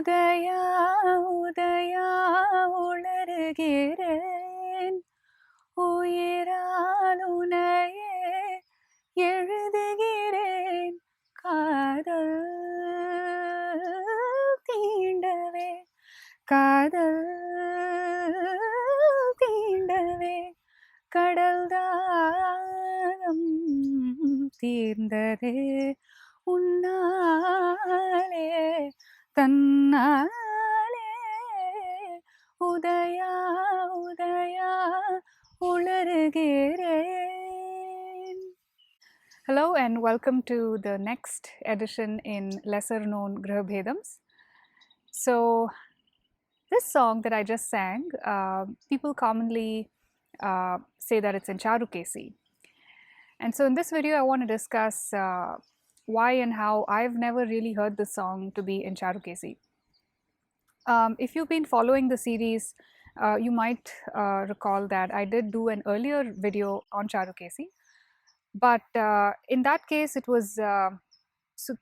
Udaya, Udaya, உளறுகிறேன் உயிரால் உனையே எழுதுகிறேன் காதல் தீண்டவே காதல் தீண்டவே கடல் தாகம் தீர்ந்ததே உன்னாலே தன்னாலே Udaya Udaya உளறுகிறேன். Hello and welcome to the next edition in lesser known Gruhabhedams. So this song that I just sang, people commonly say that it's in Charukesi. And so in this video, I want to discuss why and how I've never really heard this song to be in Charukesi. If you've been following the series, you might recall that I did do an earlier video on Charukesi. But in that case, it was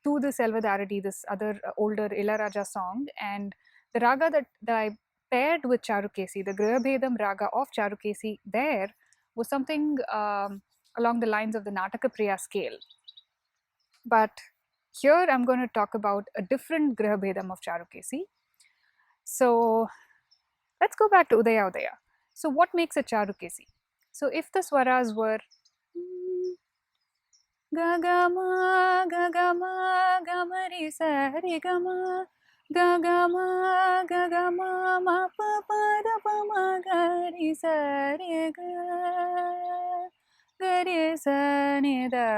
to the Selvadaradi, this other older Ilayaraja song. And the raga that I paired with Charukesi, the Gruhabhedam raga of Charukesi there, was something along the lines of the Natakapriya scale. But here I'm going to talk about a different Gruhabhedam of Charukesi. So let's go back to Udaya Udaya. So what makes a Charukesi? So if the swaras were Gagama, Gagama, Gamari Sari Gama, Gagama, Gagama, Ma Pa Pa Da Pa Ma Gari Sari Ga, Gari Sa Ni Da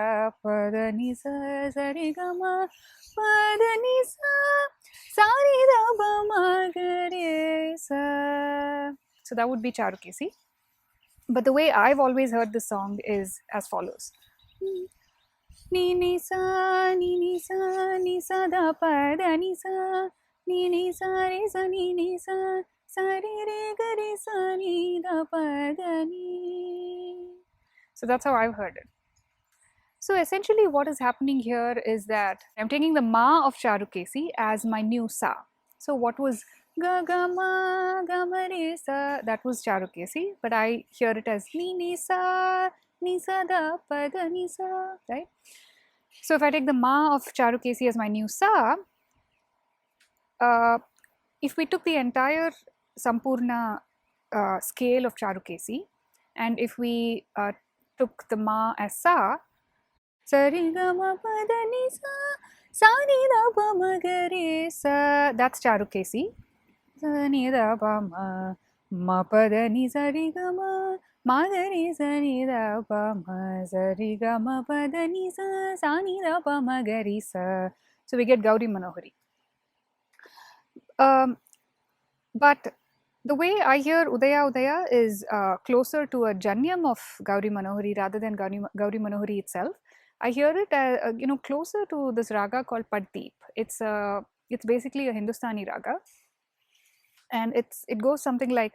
Pa Da Ni Sa Sari Gama, Pa Da Ni Sa, Sari Da Pa Ma Gari Sa. So that would be Charukesi. But the way I've always heard this song is as follows. Ni ni sa ni sa da pa da ni sa re sa ni sa re ga re sa ni da pa da ni. So that's how I've heard it. So essentially what is happening here is that I'm taking the ma of Charukesi as my new sa. So what was ga ga ma re sa, that was Charukesi, but I hear it as ni sa da pa da ni sa, right? So if I take the ma of Charukesi as my new sa, if we took the entire Sampurna scale of Charukesi, and if we took the ma as sa, sari ga ma pa da ni sa, sa ni da pa ma ga re sa, that's Charukesi. Sa ni da pa ma pa da ni sa re ga ma. Ma ga re sa ni da pa ma sa re ga ma pa da ni sa, sa ni da pa ma ga re sa. So we get Gowrimanohari. But the way I hear Udaya Udaya is closer to a Janyam of Gowrimanohari rather than Gowrimanohari itself. I hear it closer to this raga called Paddeep. It's basically a Hindustani raga, and it goes something like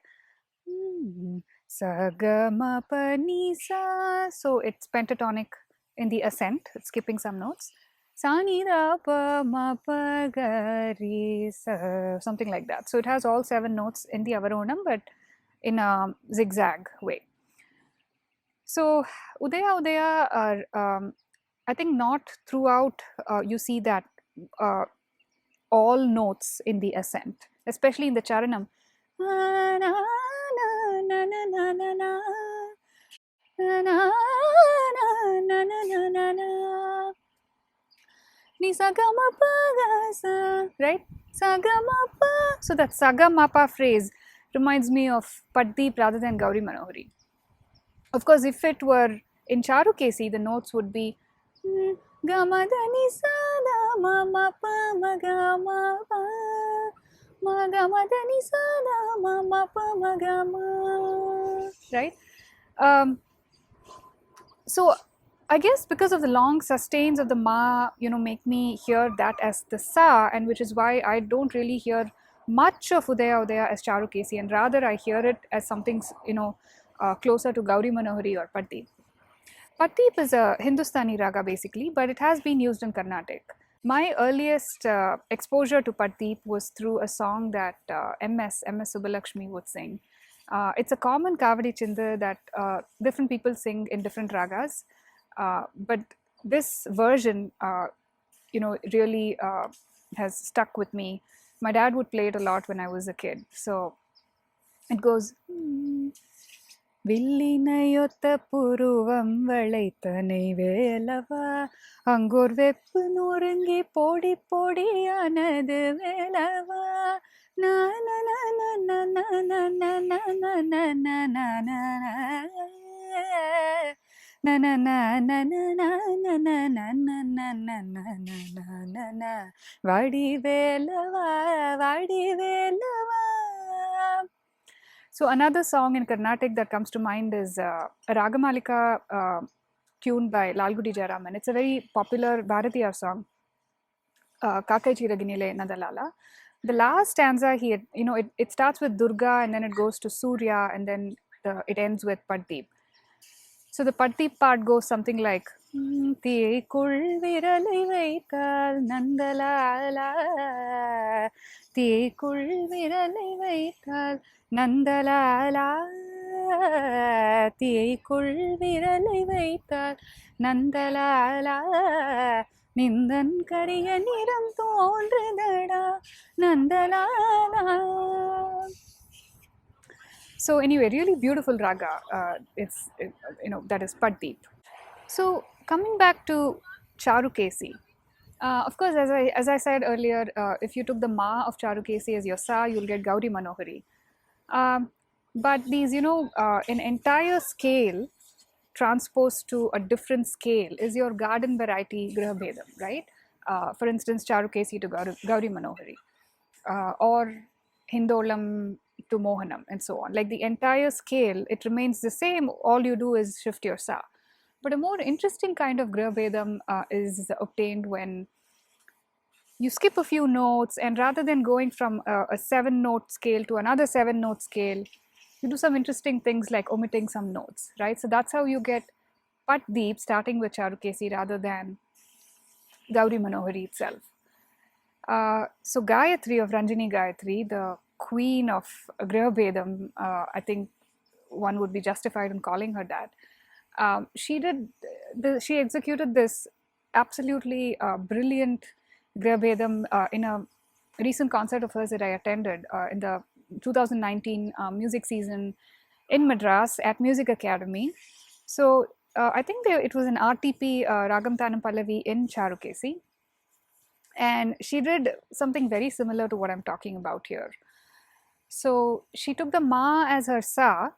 sa ga ma pa ni sa. So it's pentatonic in the ascent, it's skipping some notes. Sa ni da pa ma pa ga re sa, something like that. So it has all 7 notes in the avaronam, but in a zigzag way. So Udaya Udaya are, I think not throughout you see that all notes in the ascent, especially in the charanam. Ni sa ga ma pa ga sa, right? Sa ga ma pa. So that sa ga ma pa phrase reminds me of Paddeep rather than Gowrimanohari. Of course, if it were in Charukesi, the notes would be ga ma da ni sa da ma ma pa ma ga ma pa ma ga ma da ni sa da ma ma pa ma ga ma, right? So I guess because of the long sustains of the ma, make me hear that as the sa, and which is why I don't really hear much of Udaya Udaya as Charukesi, and rather I hear it as something, closer to Gowrimanohari or Paddeep. Paddeep is a Hindustani raga basically, but it has been used in Carnatic. My earliest exposure to Patdeep was through a song that MS Subbalakshmi would sing. It's a common Kavadi Chinda that different people sing in different ragas, but this version, really has stuck with me. My dad would play it a lot when I was a kid. So it goes. வில்லினையொத்த புருவம் வளைத்தனை வேலவா Angkor வெப்பு நொறுங்கி பொடி பொடியானது வேலவா வடிவேலவா வடிவேலவா. So another song in Carnatic that comes to mind is a Ragamalika tune by Lalgudi Jayaraman. It's a very popular Bharatiya song, Kakai Chiraginile Nadalala. The last stanza, it starts with Durga and then it goes to Surya and then it ends with Paddeep. So the Paddeep part goes something like தீக்குள் விரலை வைத்தால் நந்தலாலா தீக்குள் விரலை வைத்தால் நந்தலாலா தீக்குள் விரலை வைத்தால் நந்தலாலா நிந்தன் கரிய நிறம் தோன்றுதடா Nandalala. So anyway, really beautiful raga. That is Paddeep. So coming back to Charukesi, of course, as I said earlier, if you took the Ma of Charukesi as your Sa, you'll get Gowrimanohari. But these, an entire scale transposed to a different scale is your garden variety Gruhabhedam, right? For instance, Charukesi to Gowrimanohari, or Hindolam to Mohanam, and so on. Like the entire scale, it remains the same. All you do is shift your Sa. But a more interesting kind of Gruhabhedam is obtained when you skip a few notes, and rather than going from a 7-note scale to another 7-note scale, you do some interesting things like omitting some notes, right? So that's how you get Patdeep starting with Charukesi rather than Gowrimanohari itself. So Gayatri of Ranjini Gayatri, the queen of Gruhabhedam, I think one would be justified in calling her that. She executed this absolutely brilliant Gruhabhedam in a recent concert of hers that I attended in the 2019 music season in Madras at Music Academy. So I think it was an RTP Ragam Tanam Pallavi in Charukesi, and she did something very similar to what I'm talking about here. So she took the Ma as her Sa.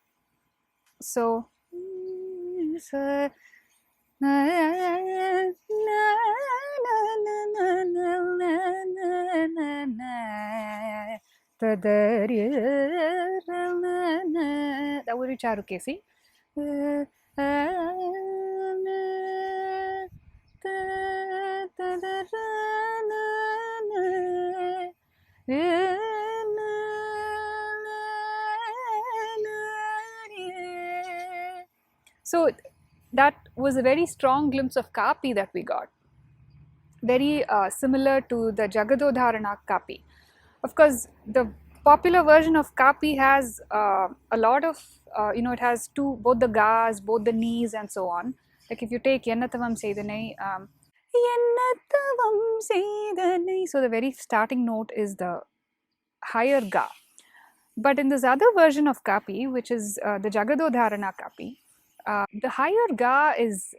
So that would be Charukesi. So that was a very strong glimpse of Kapi that we got. Very similar to the Jagadodharana Kapi. Of course, the popular version of Kapi has a lot of, it has both the Gas, both the Knees, and so on. Like if you take Yennatavam Seidanai, so the very starting note is the higher Ga. But in this other version of Kapi, which is the Jagadodharana Kapi, the higher Ga is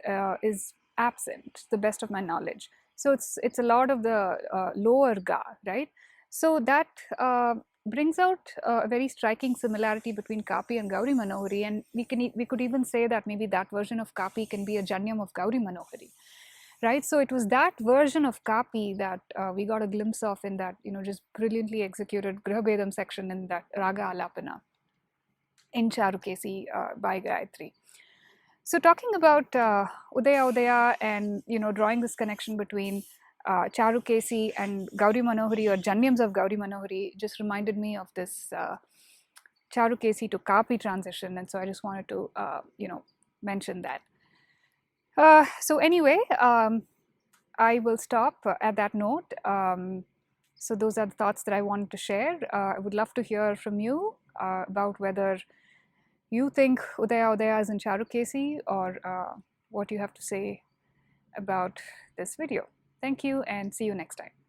absent, to the best of my knowledge. So it's a lot of the lower Ga, right? So that brings out a very striking similarity between Kapi and Gowrimanohari, and we could even say that maybe that version of Kapi can be a Janyam of Gowrimanohari, right? So it was that version of Kapi that we got a glimpse of in that, just brilliantly executed Gruhabhedam section in that Raga Alapana in Charukesi by Gayatri. So talking about Udaya and drawing this connection between Charukesi and Gowrimanohari or Janyams of Gowrimanohari just reminded me of this Charukesi to Kapi transition, and so I just wanted to mention that. So anyway, I will stop at that note. So those are the thoughts that I wanted to share. I would love to hear from you about whether you think Udaya is in Charukesi, or what you have to say about this video. Thank you and see you next time.